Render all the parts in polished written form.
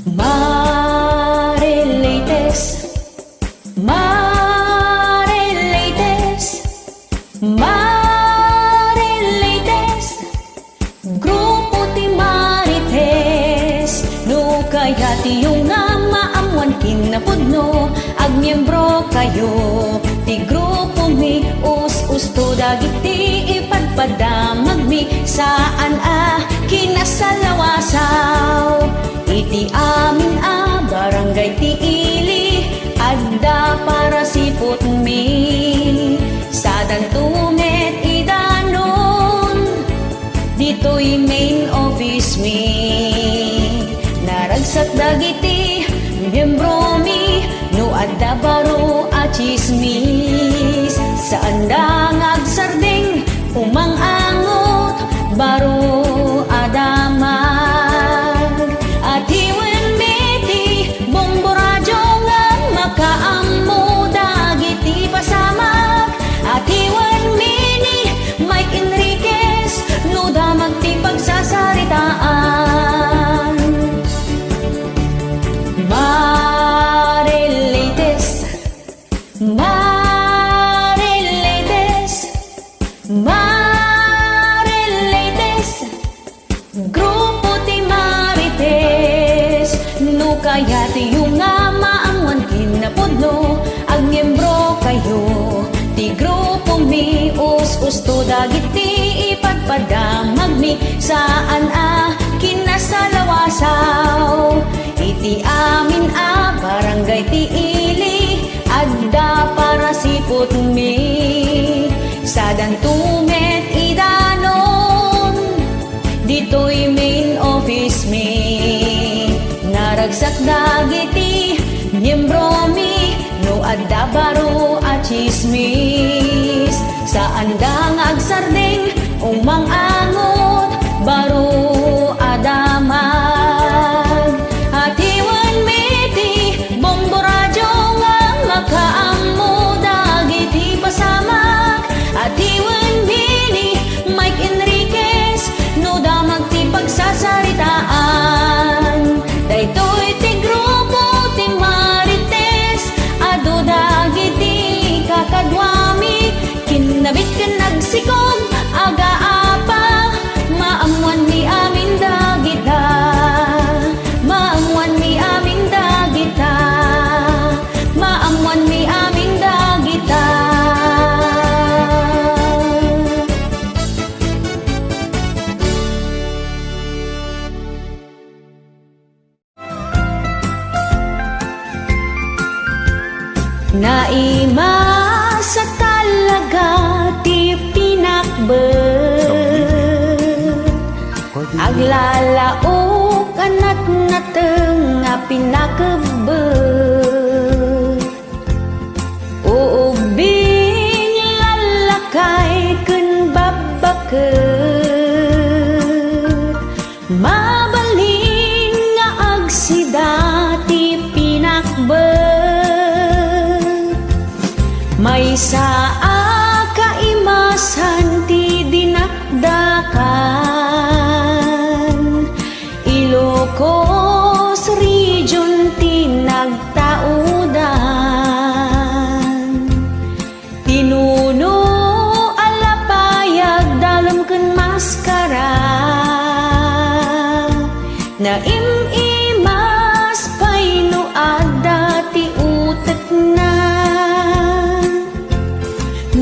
Marileites, Marileites, Marileites, grupo ti Marites, no kaya ti yung nga maamuan kinapudno, agmiyembro kayo, ti grupo mi, us-usto dagiti ipadpadamag mi, saan kinasalawasaw, iti amin barangay ti ili, adda para sipot mi, sa dantumet idanon, dito'y main office mi, naragsak dagiti miyembro mi, no adda baro a chismis, saan da ngagsarding umang-angot, baro adamag, at iwan meti bomboradyo nga makaammo dagiti pasamag, at iwan mini Mike Enriquez no damag ti pagsasaritaan. Marileites, Marileites, Marileites, grupo ti Marites, no kaya ti yung nga maamuan kinapudno, agmiyembro kayo, ti grupo mi, us-usto dagiti ipadpadamag mi, saan kinasalawasaw, iti amin barangay ti ili, adda para sipot mi, sa dantumet idanon, dito'y main office mi, naragsak dagiti miyembro mi, no adda baro a chismis, saan da ngagsarding umang-angot, baro adamag, at iwan meti bomboradyo nga makaammo dagiti pasamag, at iwan mini Mike Enriquez no damag ti pagsasaritaan, daytoy ti grupo ti Marites, adu dagiti kakadwami, kinabit ken nagsikog aga-apa, maamuan mi amin dagita, maamuan mi amin dagita, maamuan mi amin dagita. Naimasa talaga ti pinakbet, aglalaok anak nateng nga pinakbet, uubing lalakay ken babaket, mabalin nga agsida ti pinakbet, may saa kaimasan ti dinakdakan, Ilocos Region ti nagtaudan, tinuno alapayag dalem ken maskara, naim-imas payno adda ti utek na,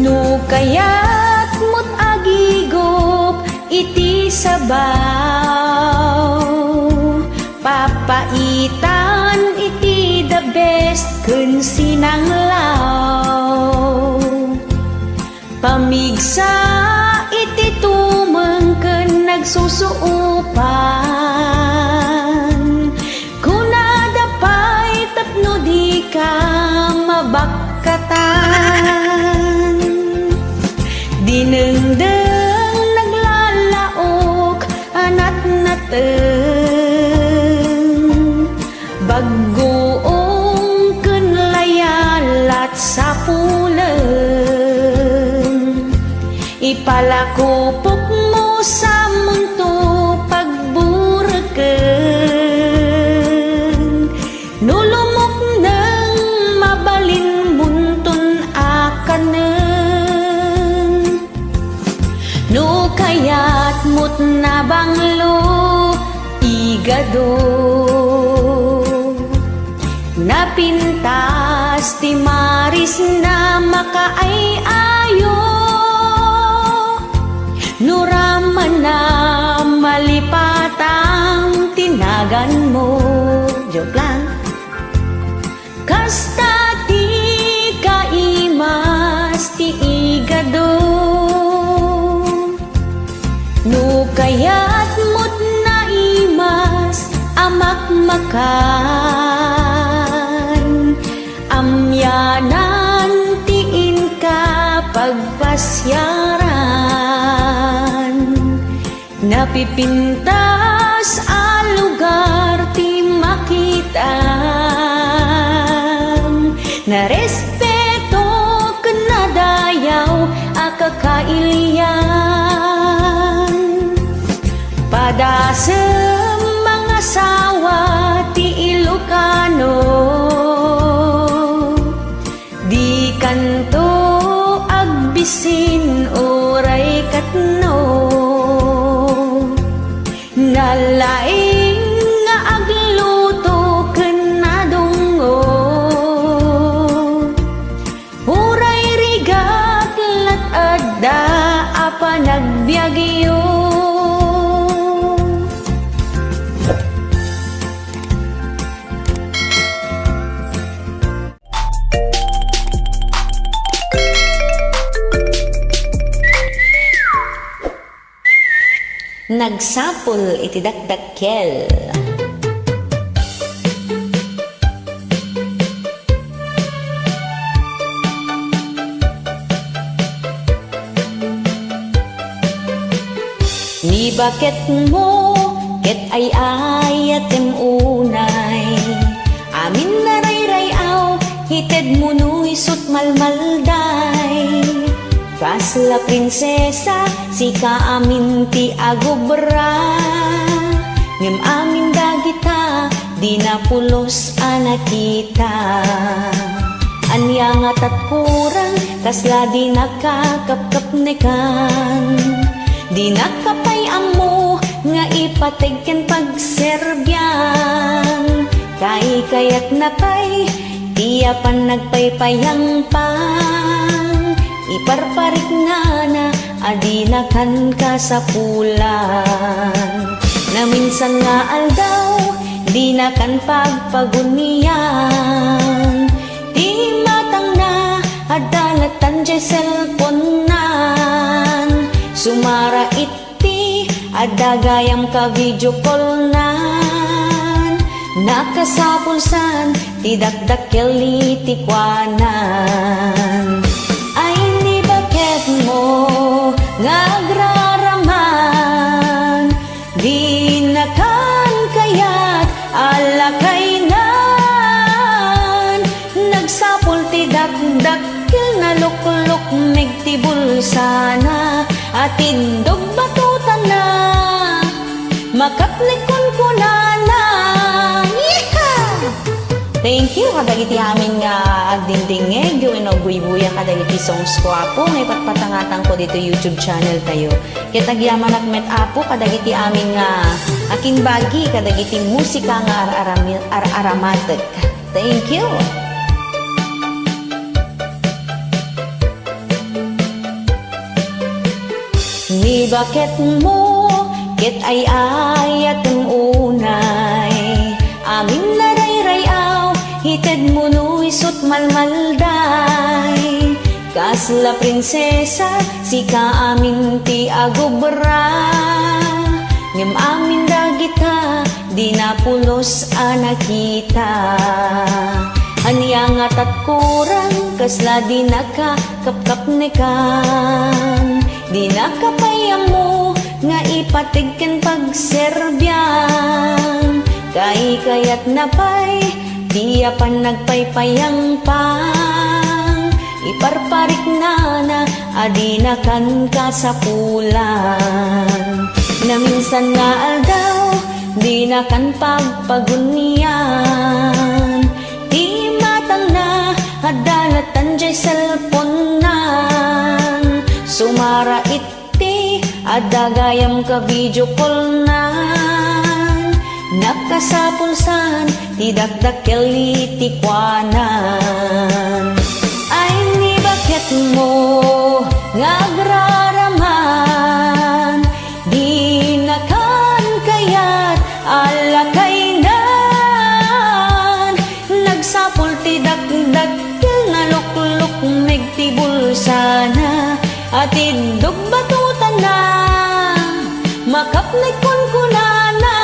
no kayat mo't agigop iti sabaw, papaitan iti the best ken sinanglaw, pamigsa iti tumeng ken nagsusuupan, kunadapay tapno di ka mabakatan, dinengdeng naglalaok anat nateng, baggoong ken layalat sa pulen, ipalakupok mo sa munto pagburken, igado. Napintas ti maris na makaay-ayo, nuraman na malipatang tinagan mo. Joke lang. Kasta ti kaimas ti igado, no kayat mo't naimas amak makan, amyanan tiin ka pagpasyaran, napipintas a lugar ti makitan, na respeto kanadayaw a kakailian. Padasem mga sawa ti Ilocano, di kanto agbisin oray katno, nalaing nga agluto kanadongo, huray rigat lat adda apa nagbiagyo. Nagsapol iti dakdakkel. Ni bakit mo ket ay ayatem unay, amin na ray-rayaw hited mo no isut malmalday. Kasla prinsesa si kaamin ti agobra, ngem amin dagita di na pulos anakita. Anya nga tatkurang kasla di nakakapkapnekan, di nakapayam mo nga ipategken pagserbyan. Kayat napay tiyapan nagpaypayang pang, iparparik na adina kan kasapulan. Na minsan nga aldaw di na kan pagpagunian, di matang na adalatan jay cellphone nan, sumara iti adagayam ka video call nan, nakasapulsan ti dakdakkel iti kwanan. Mo nagraraman, di na kan kayat alakaynan, nagsapul ti dakdakkel na lukluk megtibul sana, at indog batutan na makaplikon ko na. Thank you kadagiti amin nga agdindingeg yung inogbuy-buya kadagiti songs ko apo ngay patpatangatang ko dito YouTube channel tayo. Kitagyaman at met apo kadagiti amin nga akin bagi kadagiti musika nga araramatek. Thank you. Ni bakit mo ket ay ayatem unay, amin na ray-rayaw hited mo no isut malmalday. Kasla prinsesa si kaamin ti agobra, ngem amin dagita di na pulos anakita. Anya nga tatkurang kasla di nakakapkapnekan, di nakapayam mo nga ipatigken pagserbyan. Kayat napay tiyapan nagpaypayang pang, iparparik na adina kan kasapulan. Na minsan nga aldaw di na kan pagpagunian, di matang na adalatan jay cellphone nan, sumara iti adagayam ka video call nan, kasapulsan, tidakdakkel itikwanan. Ay ni bakit mo ngagraraman, di nakan kayat alakaynan. Nagsapul tidakdakkel nga lukluk megtibul sana, atidog batutan na makapnay kunkunana.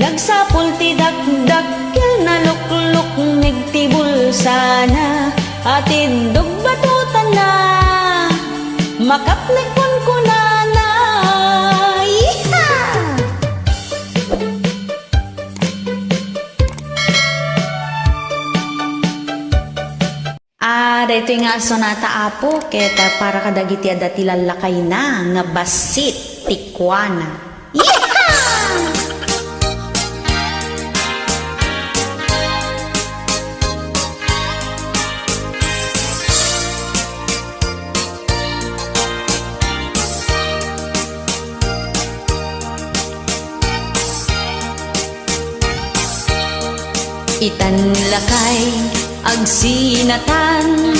Nagsapul tidakdakkel na lukluk megtibul sana, atidog batutan na makapnay kunkunana. Yeehaw! Dito nga sonata apo, keta para kadagiti adati lalakay na, nga basit tikwana. Yeehaw! Itan lakay agsinatan,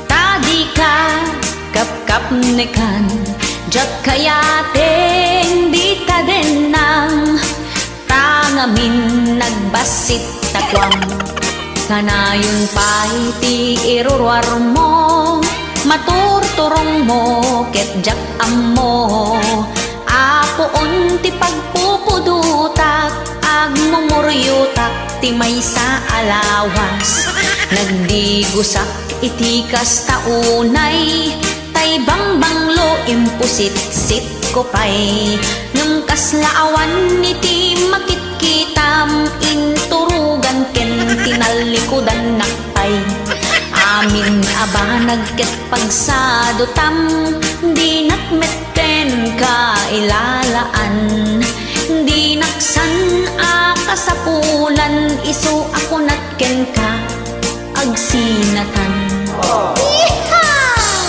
tadi ka kapkapnekan, jak kayaten di taden ng tangamin nagbasit takwam. Kanayon pa'y ti irurwar mo, maturturong mo ket jak ammo. Apoon ti pagpupudutak, agmumuryutak ti may sa alawas. Nagdigusak iti kastaunay, tay bangbanglo impusit-sit ko pa'y. Nung kaslaawan iti makitkitam, inturugan ken tinalikudan nakpay. Amin aba nagket pagsadutam, di nakmetten ka ilalaan. Di naksan akasapulan, isu ako natken ka agsinatan. Yeehaw!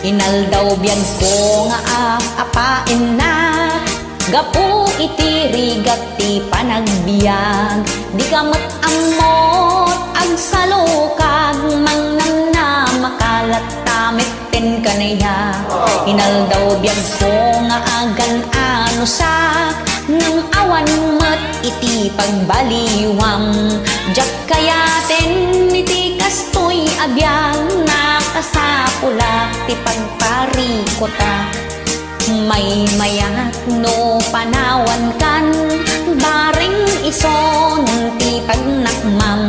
Inaldaw biyag ko nga apain na, gapu iti rigat ti panagbiag. Di kamot amot agsalukag, mangnam na makalat tamitten kanaya. Inaldaw biyag ko nga agan anusak, nang awan mat iti pagbaliwam. Jak kayaten iti kastoy abyang, nakasapulak ti pagparikota. May mayat no panawan kan, baring ison ti pagnakmam.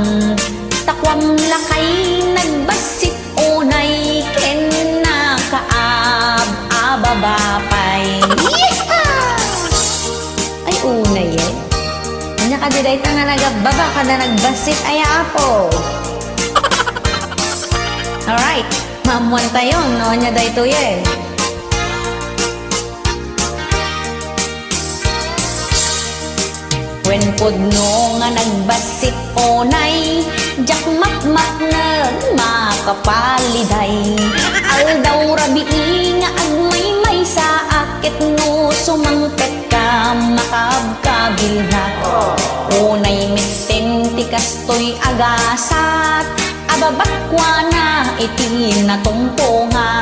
Takwam lakay nagbasit unay, ken nakaab-ababapay. Ay unay eh. Anya ka diday ta nga nagababa ka na nagbasit ay apo. Alright, mamuan tayo no anya dayto ye. When pudno nga nagbasit onay, jak makmak na makapaliday. Aldaw rabii nga agmay-may sa akit no sumangpet ka makabkabilha. Unay mitten ti kastoy agasat, ababakwa na iti natungtunga.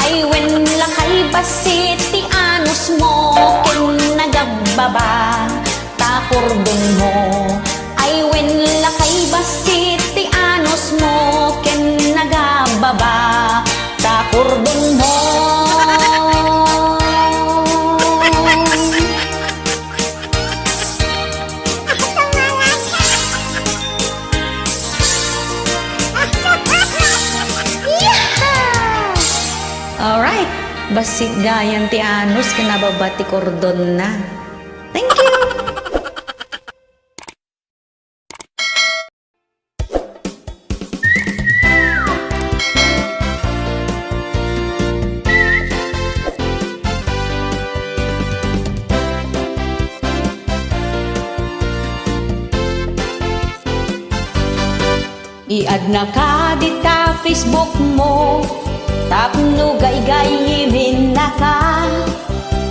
Ay when lakay basit ti anus mo, ken nagababa takordon mo. Ay when lakay basit ti anus mo, ken nagababa takordon mo. Alright, basit gayan ti anus, kinababa ti kordon na. Thank you! I-add na ka dita Facebook mo, tapno gay-gayimin na ka.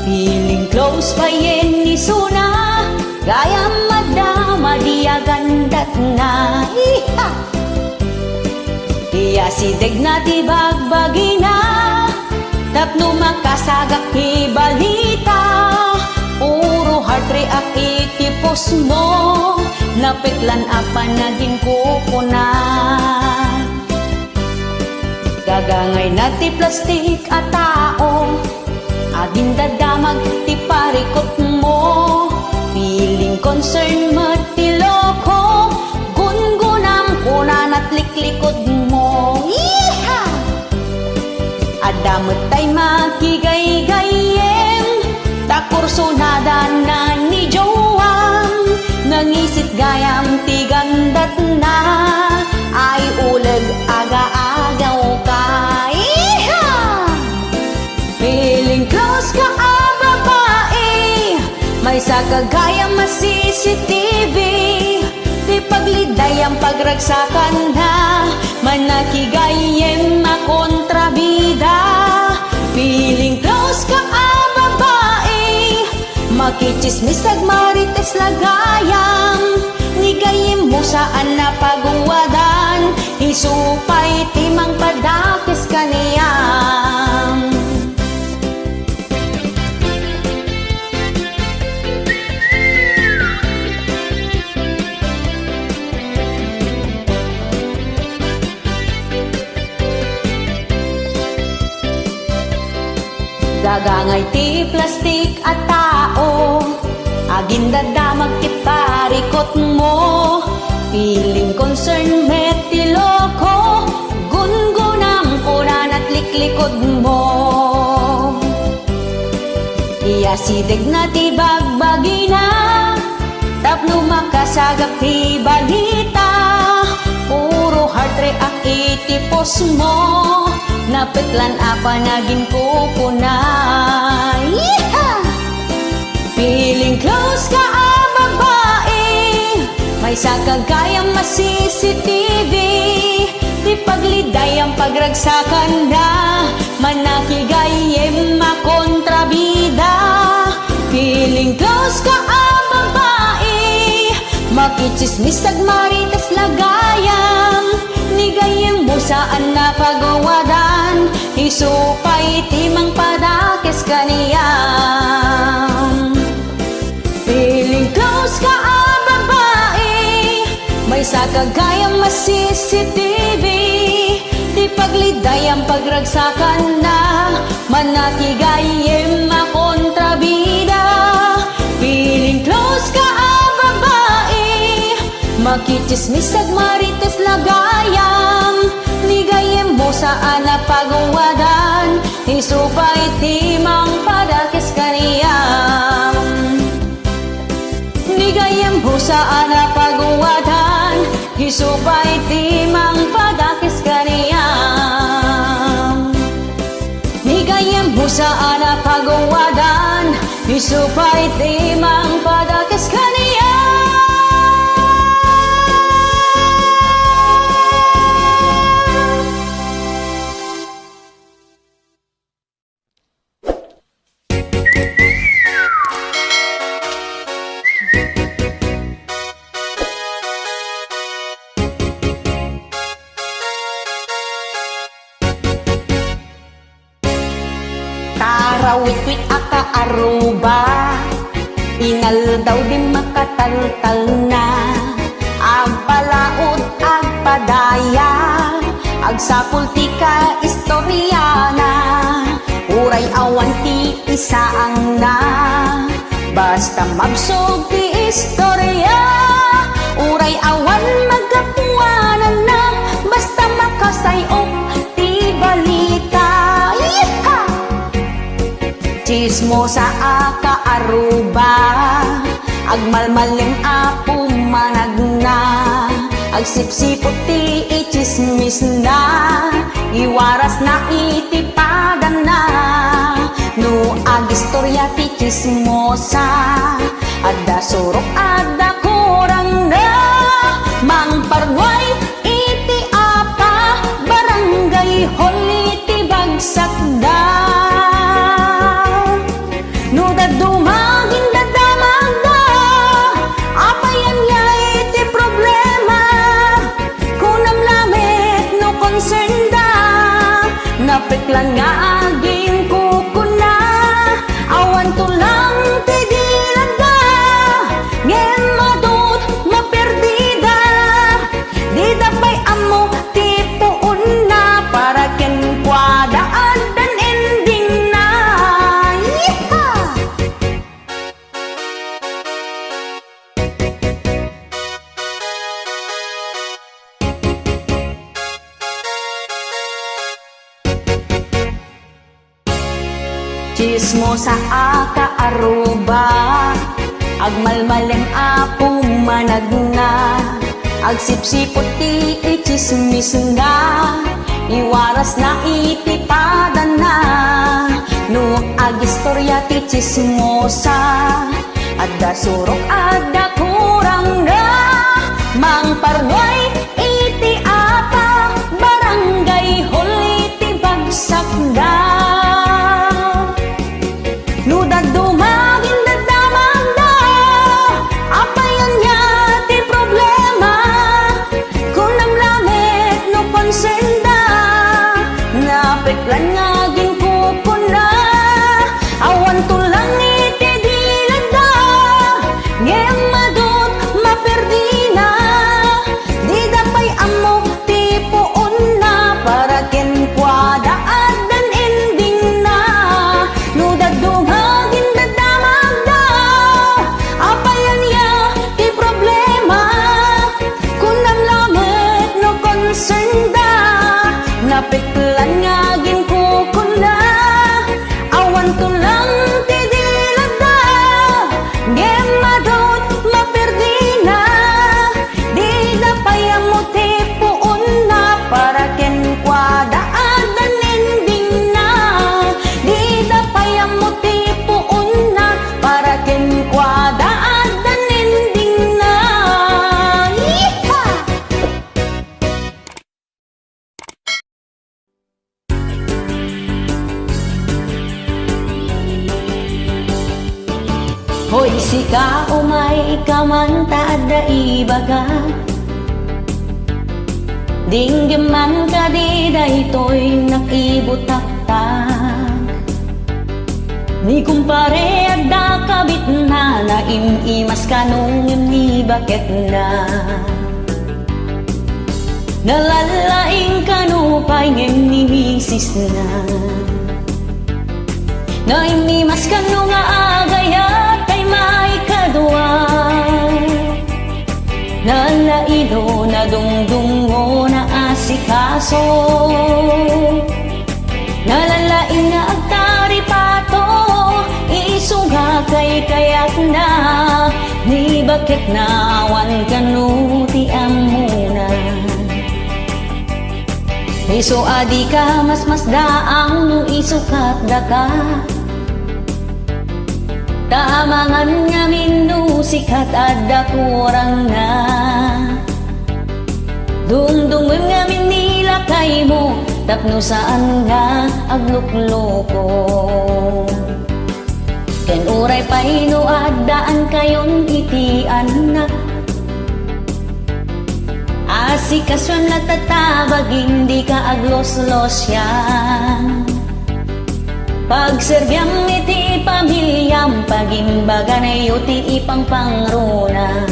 Feeling close pa yen ni Suna, gaya madama diya gandat na. Iha! Iya si deg na ti bagbagina, tapno makasagak ti balita. Puro heart react itipos mo, napiklan apa naging kupuna. Gagangay na ti plastik at tao, aging dadamag ti parikot mo. Feeling concern ti loko, gungunam kunan at liklikod mo. Iha! Adamot tay makigay-gayem, takurso nada na ni Joam. Nangisit gayam ti gandat na, ay uleg aga-agaw ka. Iha! Feeling close ka babae, may sakagayam mas CCTV. Di pagliday ang pagragsakan na, manakigayem makontrabida. Feeling close ka babae, makichismis ag marites lagayam. Nigayem mo saan na paguwadan, isupay timang padakis kaniyam. Gagangay ti plastik at tao, aging dadamag ti parikot mo. Feeling concern met ti loko, gungunam kunan at liklikod mo. Iya sideg na ti bagbagina, tapno makasagap ti balita. Puro heart react itipos mo, napitlan apa naging kupuna. Yeeha! Feeling close ka babae, may sakagayang mas CCTV. Di pagliday ang pagragsakan na, manakigayem makontrabida. Feeling close ka babae, makichismis ag marites lagayam. Nigayem mo saan na pagawadan, isupay timang padakis kaniyam. Feeling close ka babae, may sakagayang mas CCTV. Di pagliday ang pagragsakan na, manakigayem makontrabida. Feeling close ka babae, makichismis ag marites lagayam. Nigayem mo saan na paguwadan, isupay timang padakis kaniyam. Nigayem mo saan na paguwadan, isupay timang padakis kaniyam. Nigayem mo saan na paguwadan, isupay timang padakis kaniyam. Tarawit-wit aka aruba, inal daw di makataltal na. Agpalaot, agpadaya, agsapul ti ka istoryana. Uray awan ti isaang na, basta mabsog ti istorya. Uray awan magapuanan na, basta makasayok ti balita. Yeeha! Chismosa aka aruba, agmalmaling apo managna. Agsipsipot ti ichismis na, iwaras na itipadan na. No agistorya ti chismosa, adda surok adda kurang na. Mangparway iti no dadumagin dadamagda, apayan ya iti problema, kunam lamit no concern da, napiklan nga aging kukuna, awan tulang ti dilanda, ngem madut maperdida, di dapay amo ti puun na, para ken kwadaan dan ending na. Yeehaw! Chismosa aka aruba, agmalmaleng apong managna, agsipsipot ti ichismis nga, iwaras na itipada na, no agistorya ti chismosa, adda surok adda kurang na, mang parnoy iti apa, barangay hall iti bagsak na. No dadumagin dadamagda, apayan ya ti problema, kunam lamit no konsenda, napiklan nga gin kukuna, awan tulang iti dilanda, ngem madut maperdina, di dapay amo ti puun na, para ken kwadaan dan ending na. No dadumagin dadamagda, apayan ya ti problema, kunam lamit no concern da, napiklan nga gin kukuna, awan tulang ti dilanda, ngem madut maperdina, di dapay amo ti puun na, para ken kwadaan dan ending na, di dapay amo ti puun na, para ken kwadaan dan ending na. Yeehaw! Hoy sika umay ikamanta da ibaga, dinggeman ka di daytoy nakibutaktak, ni kumpare adda kabit na, naimimas kanong ni bakit na, nalalaing kanupay ngem ni misis na, naimimas kanong agayat kay may kadwa, nalaino na dungdungo na asikaso, nalalain na agtaripato, isuga kay kayak na, ni bakit na awan kanuti amuna. Iso adi ka mas daang no isukat da ka, tamangan nga minu sikat adda kurang na, dungdungwem nga minilakay mo, tapno saan nga aglukloko, ken uray paino addaan kayon iti anak, asikasyon na tatabag hindi ka aglos-los yan, pagserbyang iti pamilyam, pagimbaga na yuti ipang pangruna.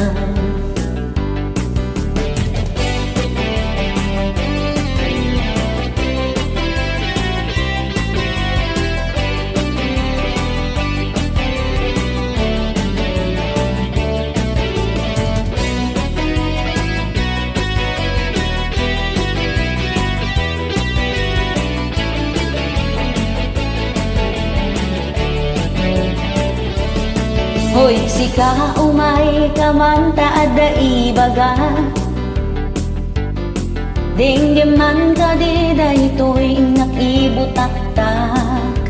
Hoy sika umay kamanta adda ibaga, dinggeman ka di daytoy nakibutaktak,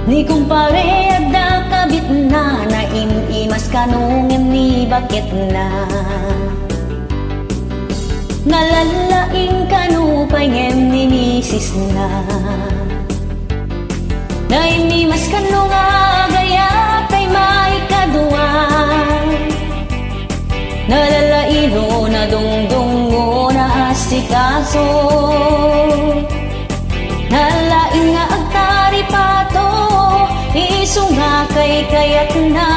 ni kumpare adda kabit na, naimimas kanungem ni bakit na, nalalaing kanupay ngem ni misis na, naimimas kanunga asikaso. Nalain nga agtari pato, iso nga kay kayat na,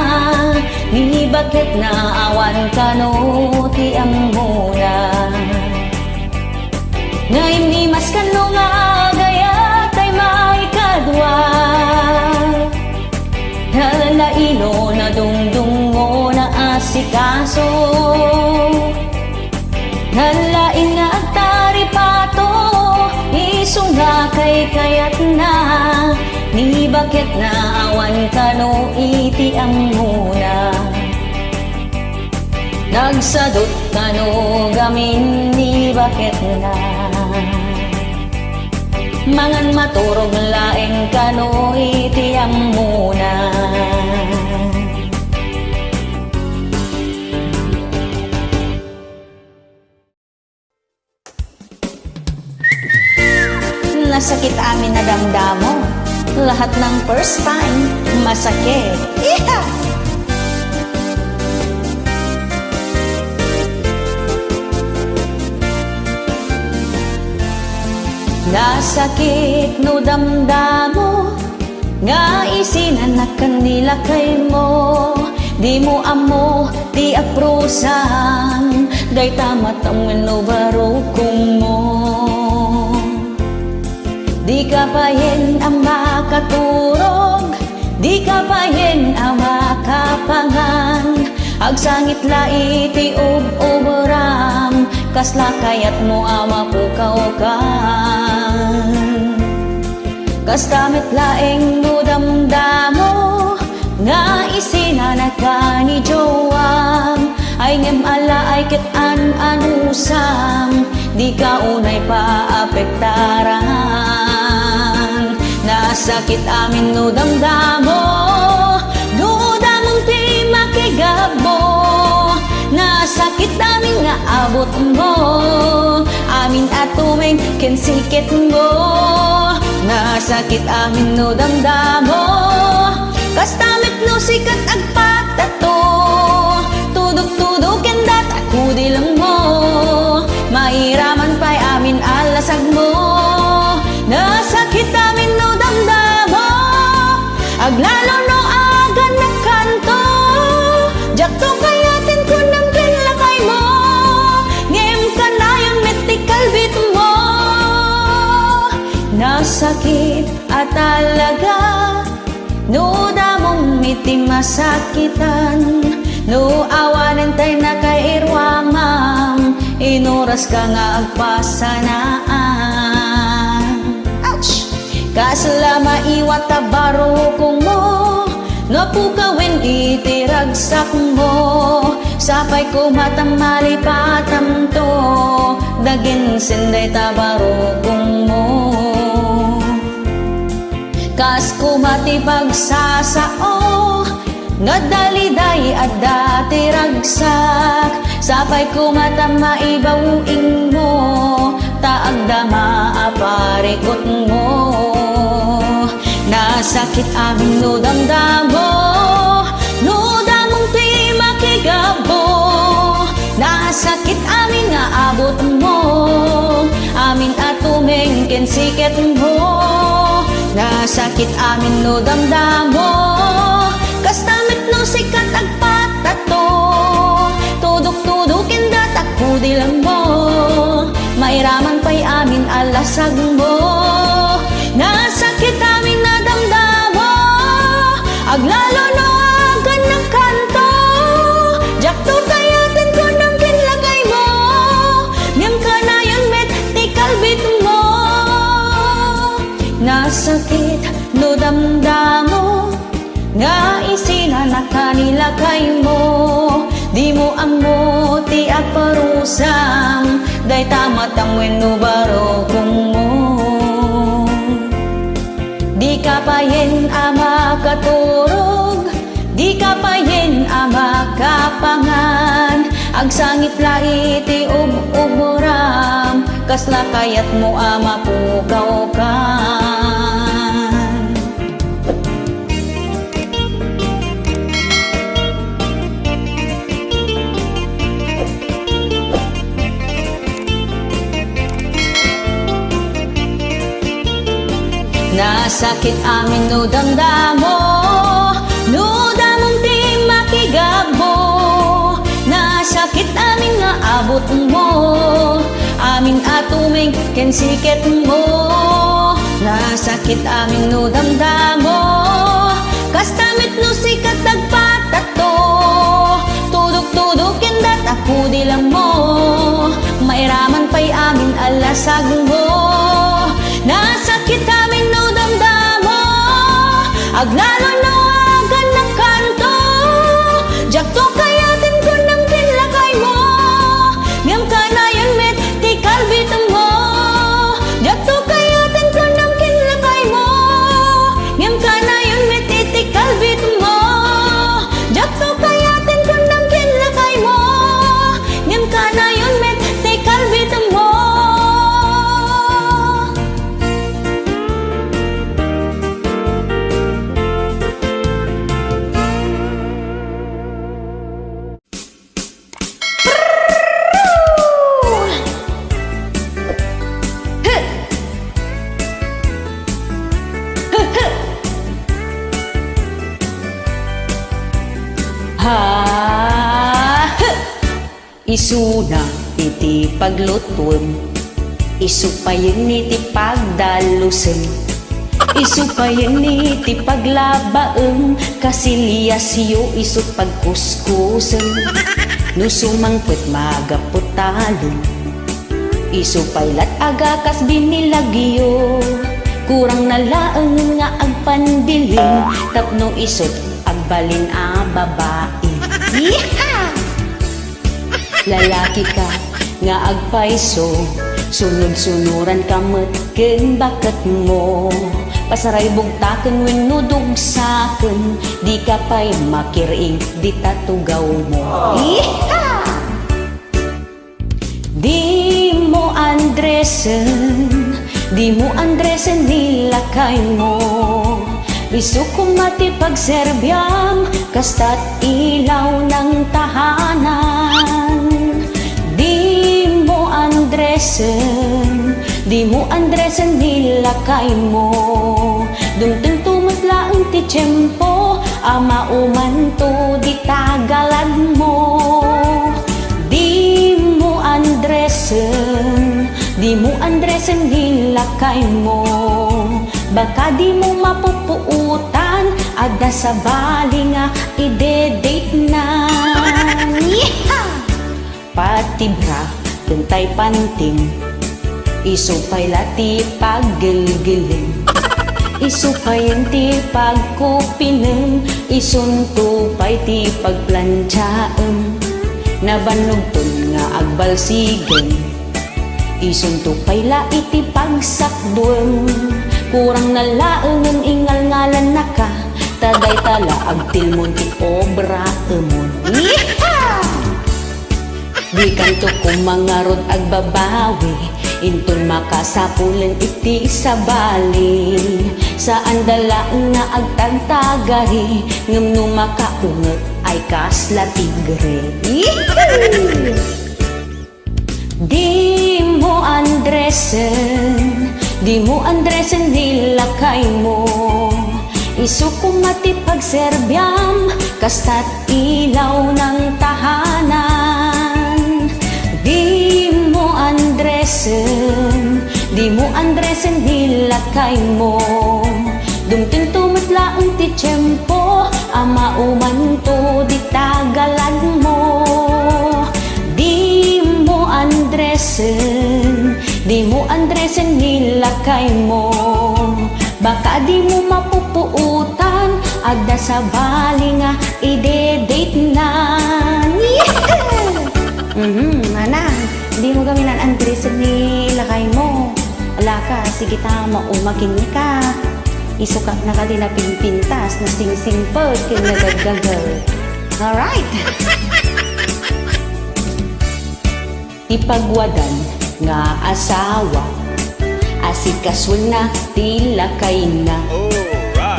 ni bakit na awan kano ti amuna. Ngayon ni mas kano nga gayat ay maikadwa, nalaino na dungdungo na asikaso. Nalain nga agtari pato, iso nga kay kayat na, ni bakit na awan kano iti amuna. Nagsadot kano gamin ni bakit na, mangan maturog laeng kano iti amuna. Nasakit amin na damdamo, lahat ng first time masakit. Yeah! Nasakit no damdamo, nga isinanak kanila kay mo. Di mo amo, di aprusang, day tamat ang winubaro kong mo. Di ka payen ang makaturog, di ka payen ang makapangan, agsangit laiti ub-uburam, kasla kayat mo ang mapukaw-kan. Kastamit laeng no damdamo, nga isinanak ka ni Joam, ay ngem ala ay kitan anusam, di ka unay paapektaran. Nasakit amin no damdamo, damong ti makigabo. Nasakit amin nga abot mo, amin at tuwing kinsikit mo. Nasakit amin no damdamo, kastamit no sikat agpatato. Tudok-tudok kendat ako di lang mo, mairaman pa'y amin alasag mo. Nasakit amin no damdamo, aglalo no agan na kanto, jakto kayatin ko ng kinlakay mo, ngem ka na yung metikalbit mo. Nasakit at talaga, no damong miti masakitan, no awanan tay na kay irwamam, inuras ka nga agpasanaan. Kasla maiwat tabaro kong mo, napukawin itiragsak mo, sapay ko matamali patam to, dagin sinday tabaro kong mo. Kas ko matipagsasao, nga daliday at dati ragsak, sapay ko matamaibawiing mo, taagdama aparikot mo. Nasakit amin no damdamo, no damong ti makigabo. Nasakit amin nga abot mo, amin at tumeng kinsikit mo. Nasakit amin no damdamo, kastamit no sikat agpatato. Tudok-tudukin datak ko di lang mo, mairaman pa'y amin alasag mo. Nasakit amin na damdamo, aglalo no agan ng kanto, jakto kayatin ko ng kinlagay mo, ngem ka na yun met tikalbit mo. Nasakit no damdamo, nga isinanak kanila kay mo, di mo amo ti aparusam, day tamat ang winubaro kong mo. Di ka payen ama katurog, di ka payen ama kapangan, agsangit laiti ub-uburam, kasla kayat mo ama pukaw-kan. sakit amin no damdamo, no damong di makigabo. Nasakit amin nga abot mo, amin atuming ken siket mo. Nasakit amin no damdamo, kastamit no sikat nagpatato. Tudok-tudok ken dat ako di lang mo, mairaman pa'y amin alasag mo. Nasakit amin no damdamo, aglalo no agan na kanto. Jakto kayatin ko ng kinlakay mo, ngam ka na yun met di kalbitan mo. Jakto kayatin ko ng kinlakay mo, ngam ka na yun met di kalbitan mo. Jakto kayatin ko ng kinlakay mo, ngam ka na yun met di kalbitan mo. Isuna iti paglutuem, isupayen iti pagdalusen, isupayen iti paglabaem, kasiliasyo isu pagkuskusen. No sumangpet magaputalon, isupaylat agakas binilagyo, kurang nalaeng nga agpandiling, tapno isut agbalin a babae. Yeehaw! Lalaki ka nga agpaiso, sunod-sunuran ka metken bakat mo. Pasaray bugtaken wenno dugsaken, di ka pa'y makiring di tatugaw mo. Iha! Di mo andresen nilakay mo. Isu kumati pagserbyam, kastat ilaw ng tahanan. Di mo andresen nilakay mo. Dumteng tumatlaang ti tiyempo, ama umanto di tagalad mo. Di mo andresen nilakay mo. Baka di mo mapupuutan, ada sa bali nga ide-date na. Yeehaw! Pati bra, kentay panting, isupay lati paggilgiling, isupay ti pagkupinem, isuntupay ti pagplantsaem. Nabanugton nga agbalsigen, isuntupay la iti pagsakduem. Kurang nalaengen ingal ngalan naka, taday tala agtilmon ti obra emon. Yeehaw! Di kanto kumangarod agbabawi, inton makasapulen iti sabali. Saan dalaan na agtagtagari, ngem no makaunget ay kasla tigre. Di mo andresen nilakay mo. Isu kumati pagserbyam, kastat ilaw ng tahanan. Di mo andresen nilakay mo. Dumteng tumatlaang ti tiyempo, ama umanto di tagalad mo. Di mo andresen nilakay mo. Baka di mo mapupuutan, ada sa bali nga ide-date na. Mana, di mo gaminan andresen nilakay mo. Ala ka, sige tama, umakin niya ka. Isukat na ka din na pinpintas na sing-singpod kaya nagagagal. Alright! Ipagwadan nga asawa, asikaswal na tilakay na.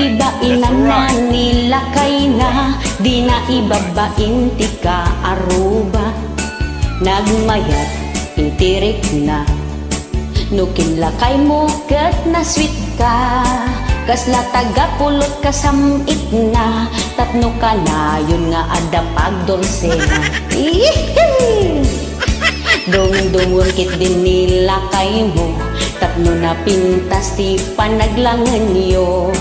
Iba inang na nilakay na, di na ibabain ti ka aruba. Nagmayat itirik na, nukin lakay mo kat na sweet ka. kasla tagapulot kasamit na, tapno kanayon nga ada pagdolsena. Dong-dongon kit din nila kay mo, tapno na pintas ti panaglangan niyo.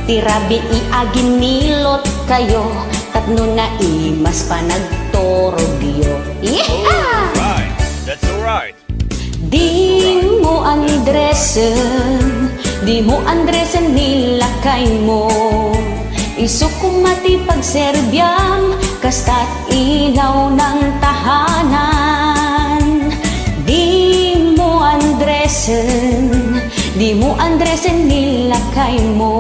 Tirabi iagin nilot kayo, tapno na imas panagtorogyo. Alright, that's alright. Di mo andresen nila kay mo. Isukumati pagserbyam, kastat ilaw ng tahanan. Di mo andresen nila kay mo.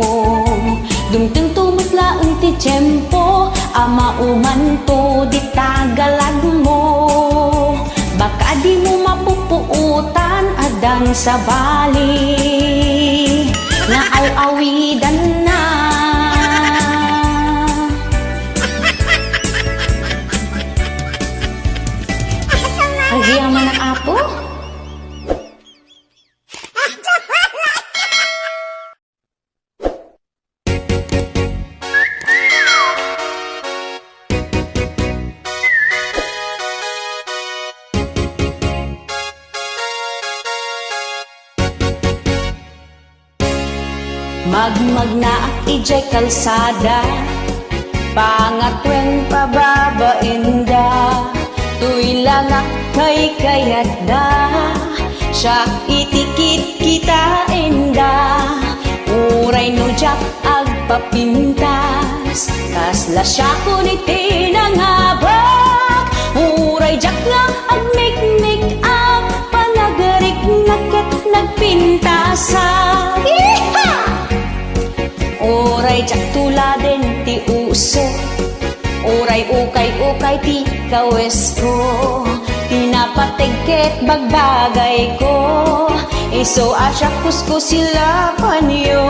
Dumteng tumatlaang ti tiyempo, ama umanto di tagalag mo. Baka di mo mapupuutan adan sa bali nga aw-awidan na. Hagiyaman ang apo? Magmag na at ijay kalsada, pangatwen pababainda. Tuy lang kay kayat da, siya itikit kita enda. Uray no jak agpapintas, kasla siya kuniti nangabak. Uray jak lang ag make up, panagarik nakit nagpintasan. Oray jak tuladen ti uso, oray ukay ti kawes ko. Tinapatigket bagbagay ko, iso asya kusko sila panyo.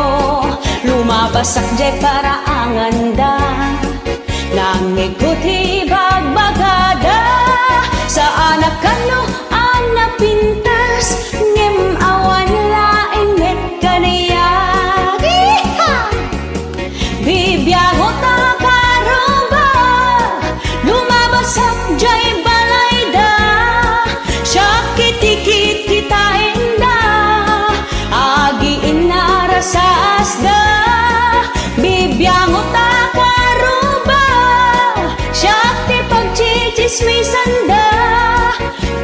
Lumabasak jay para anganda, nangikuti bagbagada. Sa anak kano anapintas, ngem awan laing met kaniya. Bibiyaho ta karoba, lumabasak jay balayda. Siya kitikit kita enda, agi inarasasda. Bibiyaho ta karoba, siya ti pagchichismisanda.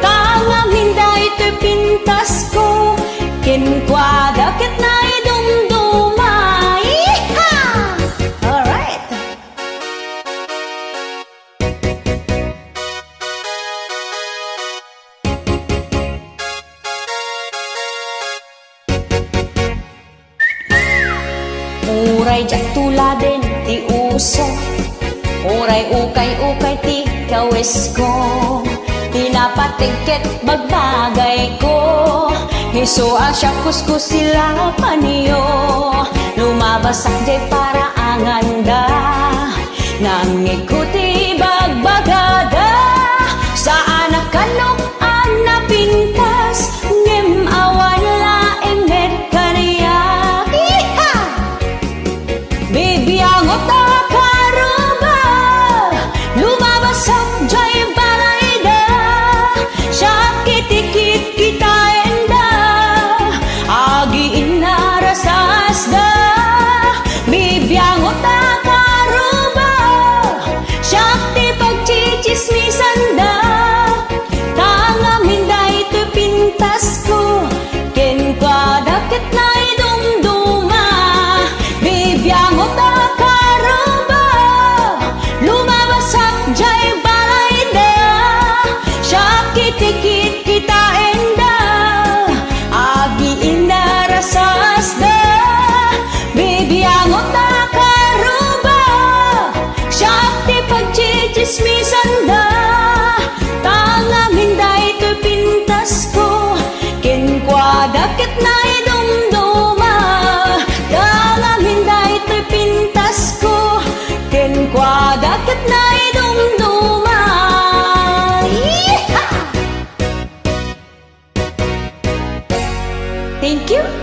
Tangang hinday ito'y pintas ko, kinkwada kit na idumdumay. Uray jak tuladen ti uso, oray ukay ti kawes ko. Tinapatigket bagbagay ko, hiso asya kusko sila paniyo. Lumabasak jay para anganda, nangikuti bagbagada. Sa anak kanok anapintas, ngem awan laeng met kaniya. Bibiyangot na karoba, lumabasak jay balayda. Siya kitikit kita enda, agi inarasasda. Bibiyangot na karoba, siya ti pagchichismisanda. Tangang hinday ito'y pintas ko, kenkwadakit na idumduma. Bibiyangot na karoba, lumabasak jay balayda. Siya kitikit kita enda, agi inarasasda. Bibiyangot na karoba, siya ti pagchichismisanda. Tangang hinday ito'y pintas ko, kenkwadakit na idumduma. Tangang hinday ito'y pintas ko, kenkwadakit na idumduma. Thank you.